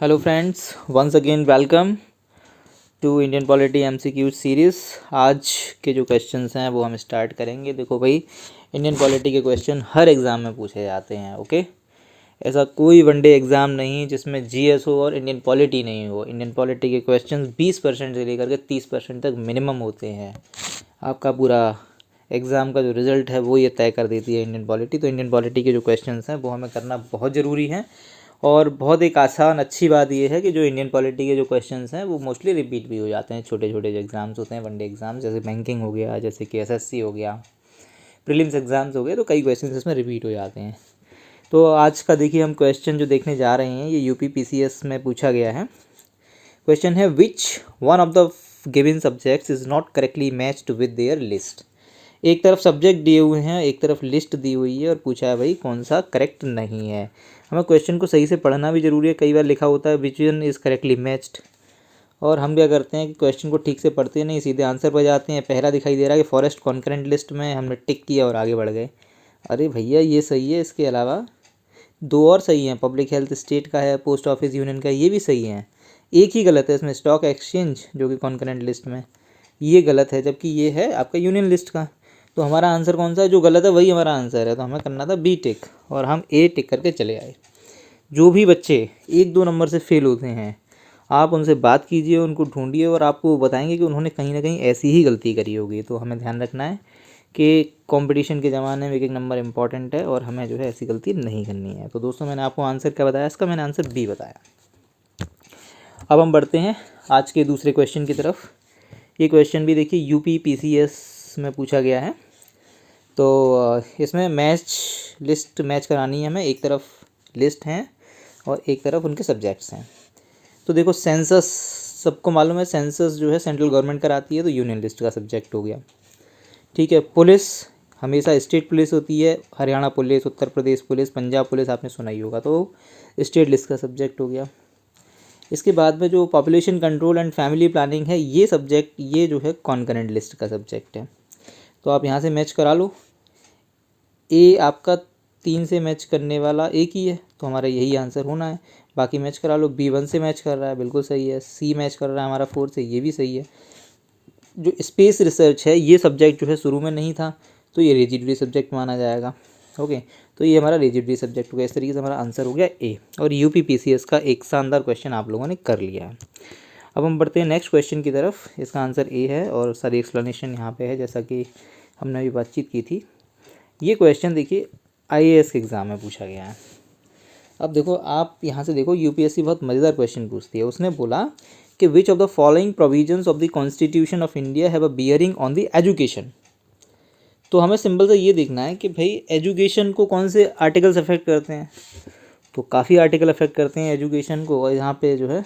Hello friends, once again welcome to Indian polity MCQ series. आज के जो questions हैं वो हम स्टार्ट करेंगे। देखो भाई, इंडियन पॉलिटी के क्वेश्चन हर एग्ज़ाम में पूछे जाते हैं। ओके, ऐसा कोई वनडे एग्ज़ाम नहीं जिसमें जीएस हो और इंडियन पॉलिटी नहीं हो। इंडियन पॉलिटी के क्वेश्चंस 20% से लेकर के 30% तक मिनिमम होते हैं। आपका पूरा एग्ज़ाम का जो रिज़ल्ट है वो ये तय कर देती है इंडियन पॉलिटी। तो इंडियन पॉलिटी के जो क्वेश्चंस हैं वो हमें करना बहुत ज़रूरी है। और बहुत एक आसान अच्छी बात ये है कि जो इंडियन पॉलिटी के जो क्वेश्चंस हैं वो मोस्टली रिपीट भी हो जाते हैं। छोटे छोटे जो एग्ज़ाम्स होते हैं वनडे एग्ज़ाम, जैसे बैंकिंग हो गया, जैसे कि एसएससी हो गया, प्रीलिम्स एग्ज़ाम्स हो गए, तो कई क्वेश्चंस इसमें रिपीट हो जाते हैं। तो आज का देखिए हम क्वेश्चन जो देखने जा रहे हैं ये यूपी पीसीएस में पूछा गया है। क्वेश्चन है, which one of the given subjects is not correctly matched with their list. एक तरफ सब्जेक्ट दिए हुए हैं, एक तरफ लिस्ट दी हुई है और पूछा है भाई कौन सा करेक्ट नहीं है। हमें क्वेश्चन को सही से पढ़ना भी ज़रूरी है। कई बार लिखा होता है which one is correctly matched, और हम क्या करते हैं कि क्वेश्चन को ठीक से पढ़ते नहीं, सीधे आंसर पर जाते हैं। पहला दिखाई दे रहा है कि फॉरेस्ट कॉन्करेंट लिस्ट में, हमने टिक किया और आगे बढ़ गए। अरे भैया ये सही है, इसके अलावा दो और सही हैं। पब्लिक हेल्थ स्टेट का है, पोस्ट ऑफिस यूनियन का, ये भी सही है। एक ही गलत है इसमें, स्टॉक एक्सचेंज जो कि कॉन्करेंट लिस्ट में, ये गलत है, जबकि ये है आपका यूनियन लिस्ट का। तो हमारा आंसर कौन सा है? जो गलत है वही हमारा आंसर है। तो हमें करना था बी टिक और हम ए टिक करके चले आए। जो भी बच्चे 1-2 नंबर से फेल होते हैं, आप उनसे बात कीजिए, उनको ढूंढिए और आपको वो बताएंगे कि उन्होंने कहीं ना कहीं ऐसी ही गलती करी होगी। तो हमें ध्यान रखना है कि कंपटीशन के ज़माने में एक नंबर इंपॉर्टेंट है और हमें जो है ऐसी गलती नहीं करनी है। तो दोस्तों, मैंने आपको आंसर क्या बताया इसका? मैंने आंसर बी बताया। अब हम बढ़ते हैं आज के दूसरे क्वेश्चन की तरफ। ये क्वेश्चन भी देखिए यूपी पीसीएस में पूछा गया है। तो इसमें लिस्ट मैच करानी है हमें। एक तरफ लिस्ट हैं और एक तरफ उनके सब्जेक्ट्स हैं। तो देखो, सेंसस सबको मालूम है, सेंसस जो है सेंट्रल गवर्नमेंट कराती है, तो यूनियन लिस्ट का सब्जेक्ट हो गया। ठीक है, पुलिस हमेशा स्टेट पुलिस होती है, Haryana police, Uttar Pradesh police, Punjab police आपने सुना ही होगा, तो स्टेट लिस्ट का सब्जेक्ट हो गया। इसके बाद में जो population control and family planning है, ये सब्जेक्ट ये जो है कॉन्करेंट लिस्ट का सब्जेक्ट है। तो आप यहाँ से मैच करा लो। ए आपका 3 से मैच करने वाला एक ही है, तो हमारा यही आंसर होना है। बाकी मैच करा लो। बी 1 से मैच कर रहा है, बिल्कुल सही है। सी मैच कर रहा है हमारा 4 से, ये भी सही है। जो स्पेस रिसर्च है, ये सब्जेक्ट जो है शुरू में नहीं था, तो ये रेजिडरी सब्जेक्ट माना जाएगा। ओके, तो ये हमारा रेजिडरी सब्जेक्ट हो गया। इस तरीके से हमारा आंसर हो गया ए। और यूपी पीसीएस का एक शानदार क्वेश्चन आप लोगों ने कर लिया है। अब हम बढ़ते हैं नेक्स्ट क्वेश्चन की तरफ। इसका आंसर ए है और सारी एक्सप्लेनेशन यहाँ पे है, जैसा कि हमने अभी बातचीत की थी। ये क्वेश्चन देखिए आईएएस के एग्ज़ाम में पूछा गया है। अब देखो, आप यहाँ से देखो, यूपीएससी बहुत मज़ेदार क्वेश्चन पूछती है। उसने बोला कि which of the following provisions of the constitution of India have a bearing on the education. तो हमें सिंपल से ये देखना है कि भाई एजुकेशन को कौन से आर्टिकल्स अफेक्ट करते हैं। तो काफ़ी आर्टिकल अफेक्ट करते हैं एजुकेशन को, और यहाँ पे जो है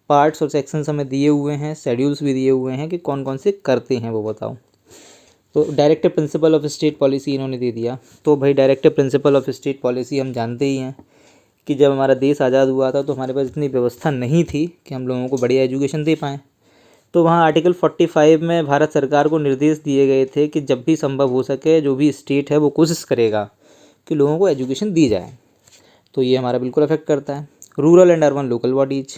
पार्ट्स और सेक्शंस हमें दिए हुए हैं, शेड्यूल्स भी दिए हुए हैं कि कौन कौन से करते हैं वो बताओ। तो directive principle of state policy इन्होंने दे दिया। तो भाई directive principle of state policy हम जानते ही हैं कि जब हमारा देश आज़ाद हुआ था तो हमारे पास इतनी व्यवस्था नहीं थी कि हम लोगों को बढ़िया एजुकेशन दे पाएँ। तो वहाँ आर्टिकल 45 में भारत सरकार को निर्देश दिए गए थे कि जब भी संभव हो सके जो भी स्टेट है वो कोशिश करेगा कि लोगों को एजुकेशन दी जाए। तो ये हमारा बिल्कुल अफेक्ट करता है। Rural and urban local bodies,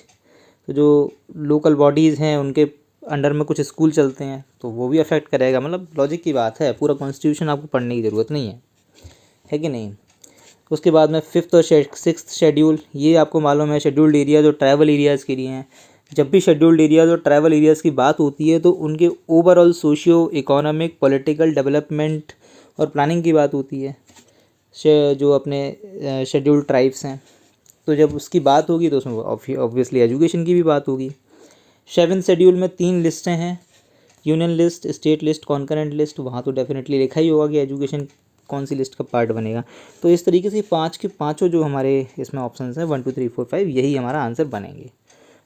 तो जो लोकल बॉडीज़ हैं उनके अंडर में कुछ स्कूल चलते हैं, तो वो भी अफेक्ट करेगा। मतलब लॉजिक की बात है, पूरा कॉन्स्टिट्यूशन आपको पढ़ने की ज़रूरत नहीं है कि नहीं। उसके बाद में 5th और 6th शेड्यूल, ये आपको मालूम है शेड्यूल्ड एरियाज और ट्राइबल एरियाज़ के लिए हैं। जब भी शेड्यूल्ड एरियाज़ और ट्राइबल एरियाज़ की बात होती है तो उनके overall socio economic political development और प्लानिंग की बात होती है। जो अपने शेड्यूल्ड ट्राइब्स हैं, तो जब उसकी बात होगी तो उसमें ऑब्वियसली एजुकेशन की भी बात होगी। 7th शेड्यूल में 3 लिस्टें हैं, union list, state list, concurrent list. वहाँ तो डेफिनेटली लिखा ही होगा कि एजुकेशन कौन सी लिस्ट का पार्ट बनेगा। तो इस तरीके से 5 के 5 जो हमारे इसमें ऑप्शंस हैं 1 2 3 4 5, यही हमारा आंसर बनेंगे।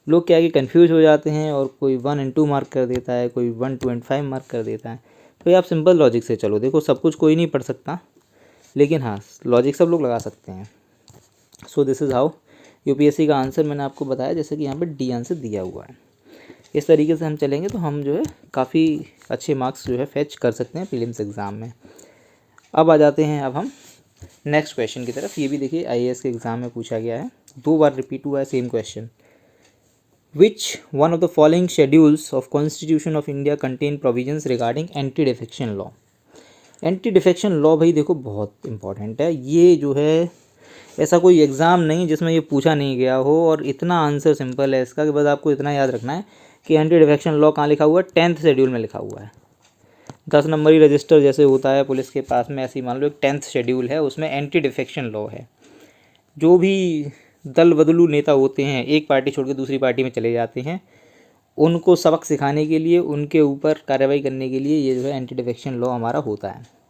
लोग क्या है कि कन्फ्यूज हो जाते हैं और कोई 1 and 2 मार्क कर देता है, कोई 1 2 and 5 मार्क कर देता है। तो ये आप सिंपल लॉजिक से चलो। देखो, सब कुछ कोई नहीं पढ़ सकता, लेकिन हाँ लॉजिक सब लोग लगा सकते हैं। So this is how UPSC का आंसर मैंने आपको बताया, जैसे कि यहाँ पर डी आंसर दिया हुआ है। इस तरीके से हम चलेंगे तो हम जो है काफ़ी अच्छे मार्क्स जो है फैच कर सकते हैं प्रीलिम्स एग्ज़ाम में। अब आ जाते हैं अब हम नेक्स्ट क्वेश्चन की तरफ। ये भी देखिए आईएएस के एग्जाम में पूछा गया है, 2 बार रिपीट हुआ है same question. Which one of the following schedules of constitution of India contain provisions regarding anti defection law. Anti defection law भाई देखो बहुत इंपॉर्टेंट है। ये जो है ऐसा कोई एग्ज़ाम नहीं जिसमें ये पूछा नहीं गया हो, और इतना आंसर सिंपल है इसका कि बस आपको इतना याद रखना है कि एंटी डिफेक्शन लॉ कहाँ लिखा हुआ है, 10th शेड्यूल में लिखा हुआ है। 10 नंबरी रजिस्टर जैसे होता है पुलिस के पास में, ऐसे ही मान लो एक 10th शेड्यूल है, उसमें एंटी डिफेक्शन लॉ है। जो भी दल बदलू नेता होते हैं, एक पार्टी छोड़ के दूसरी पार्टी में चले जाते हैं, उनको सबक सिखाने के लिए, उनके ऊपर कार्रवाई करने के लिए ये जो है एंटी डिफेक्शन लॉ हमारा होता है।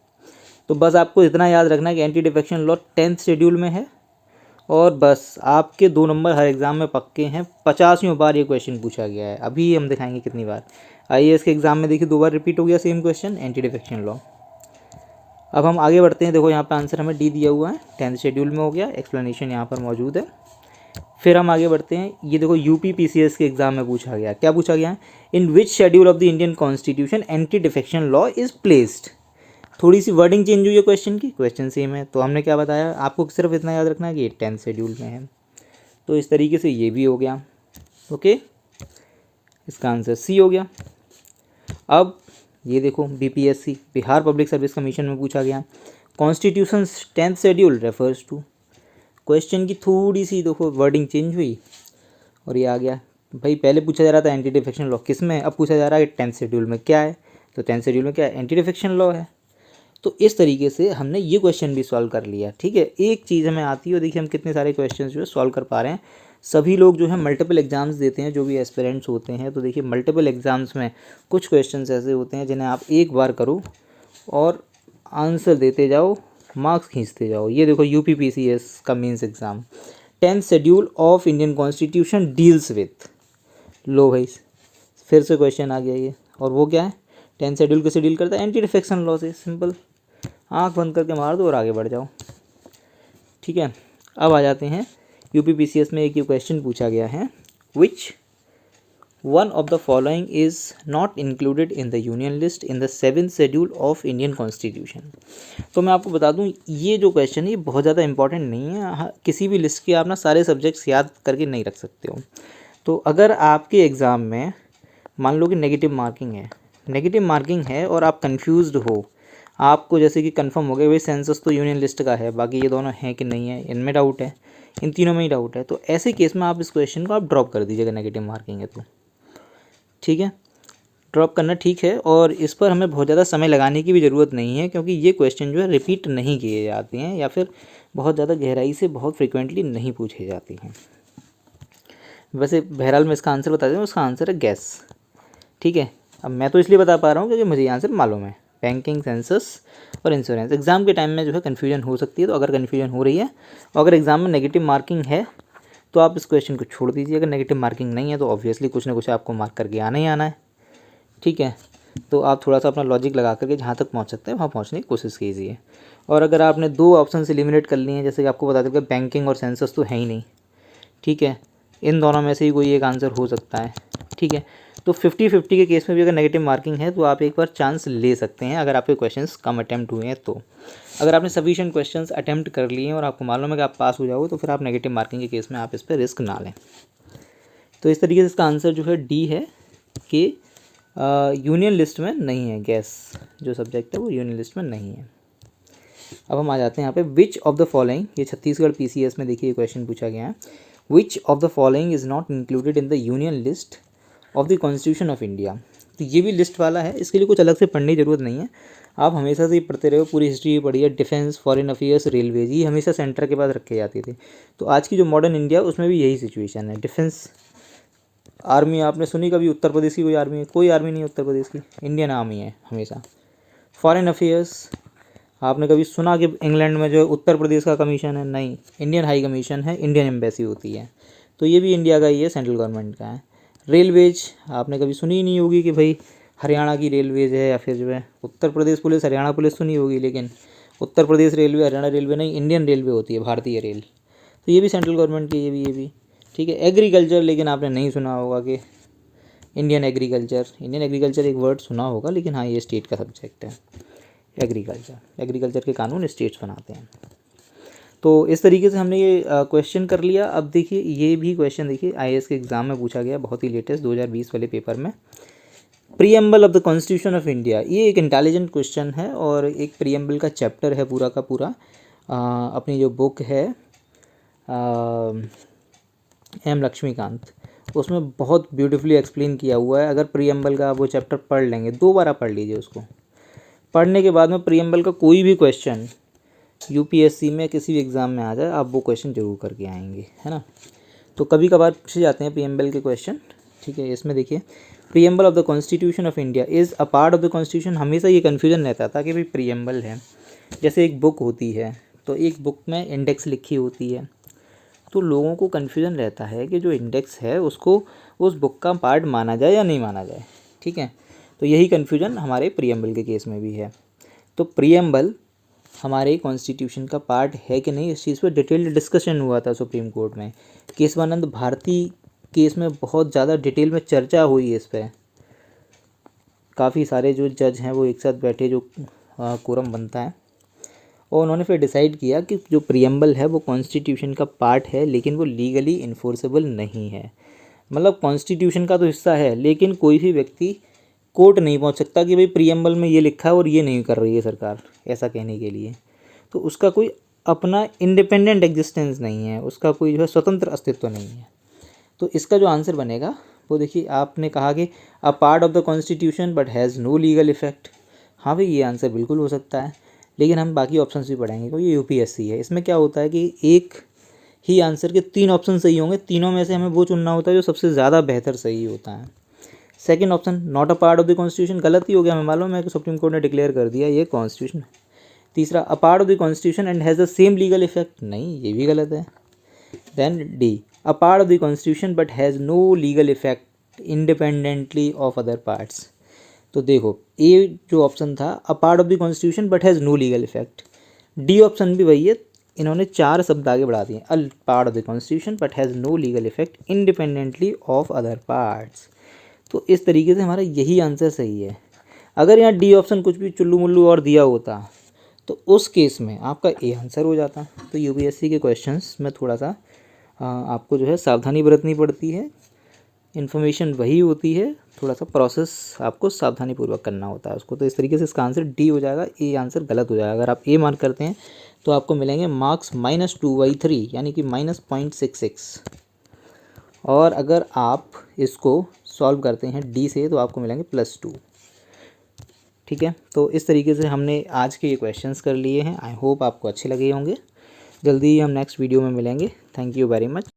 तो बस आपको इतना याद रखना है कि anti defection law 10th schedule में है, और बस आपके 2 नंबर हर एग्ज़ाम में पक्के हैं। 50वीं बार ये क्वेश्चन पूछा गया है। अभी हम दिखाएंगे कितनी बार। आईएएस के एग्ज़ाम में देखिए 2 बार रिपीट हो गया same question, anti defection law. अब हम आगे बढ़ते हैं। देखो यहाँ पे आंसर हमें डी दिया हुआ है, 10th शेड्यूल में हो गया, एक्सप्लेनेशन यहाँ पर मौजूद है। फिर हम आगे बढ़ते हैं। ये देखो यूपी पीसीएस के एग्ज़ाम में पूछा गया, क्या पूछा गया है, in which schedule of the Indian constitution anti defection law is placed. थोड़ी सी वर्डिंग चेंज हुई है क्वेश्चन की, क्वेश्चन सेम है। तो हमने क्या बताया, आपको सिर्फ इतना याद रखना है कि ये 10th शेड्यूल में है। तो इस तरीके से ये भी हो गया। ओके, इसका आंसर सी हो गया। अब ये देखो BPSC, Bihar public service commission में पूछा गया, constitution 10th schedule refers to. Question की थोड़ी सी देखो वर्डिंग चेंज हुई और ये आ गया। भाई पहले पूछा जा रहा था एंटी डिफेक्शन लॉ किस में, अब पूछा जा रहा है कि 10th शेड्यूल में क्या है। तो 10th शेड्यूल में क्या है, एंटी डिफेक्शन लॉ है। तो इस तरीके से हमने ये क्वेश्चन भी सॉल्व कर लिया। ठीक है, एक चीज़ हमें आती है, और देखिए हम कितने सारे क्वेश्चन जो है सॉल्व कर पा रहे हैं। सभी लोग जो है मल्टीपल एग्जाम्स देते हैं, जो भी एस्पिरेंट्स होते हैं। तो देखिए मल्टीपल एग्जाम्स में कुछ क्वेश्चंस ऐसे होते हैं जिन्हें आप एक बार करो और आंसर देते जाओ, मार्क्स खींचते जाओ। ये देखो यूपी पीसीएस का mains exam, 10th schedule of Indian constitution deals with. लो भाई फिर से क्वेश्चन आ गया ये, और वो क्या है, 10th शेड्यूल किससे डील करता है, एंटी डिफेक्शन लॉ से। सिंपल, आँख बंद करके मार दो और आगे बढ़ जाओ। ठीक है, अब आ जाते हैं यूपी पीसीएस में एक ये क्वेश्चन पूछा गया है, which one of the following is not included in the union list in the 7th schedule of Indian constitution. तो मैं आपको बता दूं ये जो क्वेश्चन है ये बहुत ज़्यादा इंपॉर्टेंट नहीं है। किसी भी लिस्ट के आप ना सारे सब्जेक्ट्स याद करके नहीं रख सकते हो। तो अगर आपके एग्ज़ाम में मान लो कि नेगेटिव मार्किंग है और आप कन्फ्यूज़्ड हो, आपको जैसे कि कंफर्म हो गया भाई सेंसस तो यूनियन लिस्ट का है, बाकी ये दोनों हैं कि नहीं है, इनमें डाउट है, इन तीनों में ही डाउट है, तो ऐसे केस में आप इस क्वेश्चन को आप ड्रॉप कर दीजिएगा, नेगेटिव मार्किंग है तो। ठीक है, ड्रॉप करना ठीक है, और इस पर हमें बहुत ज़्यादा समय लगाने की भी ज़रूरत नहीं है, क्योंकि ये क्वेश्चन जो है रिपीट नहीं किए जाते हैं, या फिर बहुत ज़्यादा गहराई से बहुत फ्रिक्वेंटली नहीं पूछे जाते हैं। वैसे बहरहाल मैं इसका आंसर बता दूँ, उसका आंसर है गैस। ठीक है, अब मैं तो इसलिए बता पा रहा हूँ क्योंकि मुझे ये आंसर मालूम है। बैंकिंग, सेंसस और इंश्योरेंस। एग्ज़ाम के टाइम में जो है कन्फ्यूजन हो सकती है, तो अगर कन्फ्यूजन हो रही है और अगर एग्ज़ाम में नेगेटिव मार्किंग है तो आप इस क्वेश्चन को छोड़ दीजिए। अगर नेगेटिव मार्किंग नहीं है तो ऑब्वियसली कुछ ना कुछ आपको मार्क करके आना ही आना है। ठीक है, तो आप थोड़ा सा अपना लॉजिक लगा करके जहाँ तक पहुँच सकते हैं वहाँ पहुँचने की कोशिश कीजिए। और अगर आपने 2 ऑप्शन एलिमिनेट कर लिए हैं, जैसे कि आपको बता दें कि बैंकिंग और सेंसस तो है ही नहीं, ठीक है, इन दोनों में से ही कोई एक आंसर हो सकता है। ठीक है, तो 50-50 के केस में भी अगर नेगेटिव मार्किंग है तो आप एक बार चांस ले सकते हैं, अगर आपके क्वेश्चंस कम अटैम्प्ट हुए हैं तो। अगर आपने सफिशिएंट क्वेश्चंस अटैम्प्ट कर लिए हैं और आपको मालूम है कि आप पास हो जाओगे, तो फिर आप नेगेटिव मार्किंग के केस में आप इस पर रिस्क ना लें। तो इस तरीके से इसका आंसर जो है डी है कि यूनियन लिस्ट में नहीं है। गैस जो सब्जेक्ट है वो यूनियन लिस्ट में नहीं है। अब हम आ जाते हैं यहाँ पे, विच ऑफ द फॉलोइंग, ये छत्तीसगढ़ पीसीएस में देखिए क्वेश्चन पूछा गया है, which of the following is not included in the union list of the constitution of India. तो ये भी लिस्ट वाला है, इसके लिए कुछ अलग से पढ़ने की ज़रूरत नहीं है, आप हमेशा से ही पढ़ते रहो, पूरी हिस्ट्री पढ़िए। डिफेंस, फॉरेन अफेयर्स, रेलवेज, ये हमेशा सेंटर के पास रखे जाते थे। तो आज की जो मॉडर्न इंडिया उसमें भी यही सिचुएशन है। डिफेंस, आर्मी आपने सुनी कभी उत्तर प्रदेश की कोई आर्मी है? कोई आर्मी नहीं है उत्तर प्रदेश की, इंडियन आर्मी है हमेशा। फॉरेन अफेयर्स आपने कभी सुना कि इंग्लैंड में जो उत्तर प्रदेश का कमीशन है? नहीं, इंडियन हाई कमीशन है, इंडियन एम्बेसी होती है, तो ये भी इंडिया का ही है, सेंट्रल गवर्नमेंट का है। रेलवेज आपने कभी सुनी ही नहीं होगी कि भाई हरियाणा की रेलवेज है, या फिर जो है उत्तर प्रदेश पुलिस, हरियाणा पुलिस सुनी होगी, लेकिन उत्तर प्रदेश रेलवे, हरियाणा रेलवे नहीं, इंडियन रेलवे होती है, भारतीय रेल। तो ये भी सेंट्रल गवर्नमेंट की, ये भी ठीक है। एग्रीकल्चर, लेकिन आपने नहीं सुना होगा कि इंडियन एग्रीकल्चर एक वर्ड सुना होगा, लेकिन हाँ ये स्टेट का सब्जेक्ट है। एग्रीकल्चर के कानून स्टेट्स बनाते हैं। तो इस तरीके से हमने ये क्वेश्चन कर लिया। अब देखिए ये भी क्वेश्चन देखिए IAS के एग्ज़ाम में पूछा गया, बहुत ही लेटेस्ट 2020 वाले पेपर में। Preamble of the constitution of India, ये एक इंटेलिजेंट क्वेश्चन है और एक प्रीएम्बल का चैप्टर है पूरा का पूरा। अपनी जो बुक है एम लक्ष्मीकांत, उसमें बहुत ब्यूटीफुली एक्सप्लेन किया हुआ है। अगर प्रीएम्बल का वो चैप्टर पढ़ लेंगे, 2 बार आप पढ़ लीजिए उसको, पढ़ने के बाद में प्रीएम्बल का कोई भी क्वेश्चन UPSC में किसी भी एग्ज़ाम में आ जाए, आप वो क्वेश्चन जरूर करके आएंगे, है ना। तो कभी कभार पूछे जाते हैं प्रीएम्बल के क्वेश्चन, ठीक है। इसमें देखिए preamble of the constitution of India is a part of the constitution. हमेशा ये कन्फ्यूजन रहता था कि भाई प्रीएम्बल है, जैसे एक बुक होती है तो एक बुक में इंडेक्स लिखी होती है, तो लोगों को कन्फ्यूजन रहता है कि जो इंडेक्स है उसको उस बुक का पार्ट माना जाए या नहीं माना जाए, ठीक है। तो यही कन्फ्यूजन हमारे प्रीएम्बल के केस में भी है। तो प्रीएम्बल हमारे कॉन्स्टिट्यूशन का पार्ट है कि नहीं, इस चीज़ पर डिटेल्ड डिस्कशन हुआ था सुप्रीम कोर्ट में। केशवानंद भारती केस में बहुत ज़्यादा डिटेल में चर्चा हुई है इस पर। काफ़ी सारे जो जज हैं वो एक साथ बैठे, जो कोरम बनता है, और उन्होंने फिर डिसाइड किया कि जो प्रीएम्बल है वो कॉन्स्टिट्यूशन का पार्ट है, लेकिन वो लीगली इन्फोर्सेबल नहीं है। मतलब कॉन्स्टिट्यूशन का तो हिस्सा है, लेकिन कोई भी व्यक्ति कोर्ट नहीं पहुंच सकता कि भाई प्रीएम्बल में ये लिखा है और ये नहीं कर रही है सरकार, ऐसा कहने के लिए। तो उसका कोई अपना इंडिपेंडेंट एग्जिस्टेंस नहीं है, उसका कोई जो है स्वतंत्र अस्तित्व नहीं है। तो इसका जो आंसर बनेगा वो देखिए, आपने कहा कि a part of the constitution but has no legal effect. हाँ भाई, ये आंसर बिल्कुल हो सकता है, लेकिन हम बाकी ऑप्शंस भी पढ़ेंगे क्योंकि ये UPSC है। इसमें क्या होता है कि एक ही आंसर के 3 ऑप्शन सही होंगे, तीनों में से हमें वो चुनना होता है जो सबसे ज़्यादा बेहतर सही होता है। Second epsilon not a part of the constitution, गलत ही हो गया, हमें मालूम है कि सुप्रीम कोर्ट ने डिक्लेयर कर दिया ये कॉन्स्टिट्यूशन। तीसरा a part of the constitution and has the same legal effect, नहीं ये भी गलत है। Then D a part of the constitution but has no legal effect independently of other parts. तो देखो ए जो ऑप्शन था a part of the constitution but has no legal effect, D option भी वही है, इन्होंने 4 शब्द आगे बढ़ा दिए, a part of the constitution but has no legal effect independently of other parts. तो इस तरीके से हमारा यही आंसर सही है। अगर यहाँ D ऑप्शन कुछ भी चुल्लू मुल्लू और दिया होता तो उस केस में आपका ए आंसर हो जाता। तो UPSC के क्वेश्चंस में थोड़ा सा आपको जो है सावधानी बरतनी पड़ती है, इन्फॉर्मेशन वही होती है, थोड़ा सा प्रोसेस आपको सावधानी पूर्वक करना होता है उसको। तो इस तरीके से इसका आंसर D हो जाएगा, ए आंसर गलत हो जाएगा। अगर आप ए मार्क करते हैं तो आपको मिलेंगे मार्क्स -2/3 यानी कि -0.66, और अगर आप इसको सॉल्व करते हैं D से तो आपको मिलेंगे +2, ठीक है। तो इस तरीके से हमने आज के ये क्वेश्चंस कर लिए हैं। आई होप आपको अच्छे लगे होंगे। जल्दी ही हम नेक्स्ट वीडियो में मिलेंगे। Thank you very much.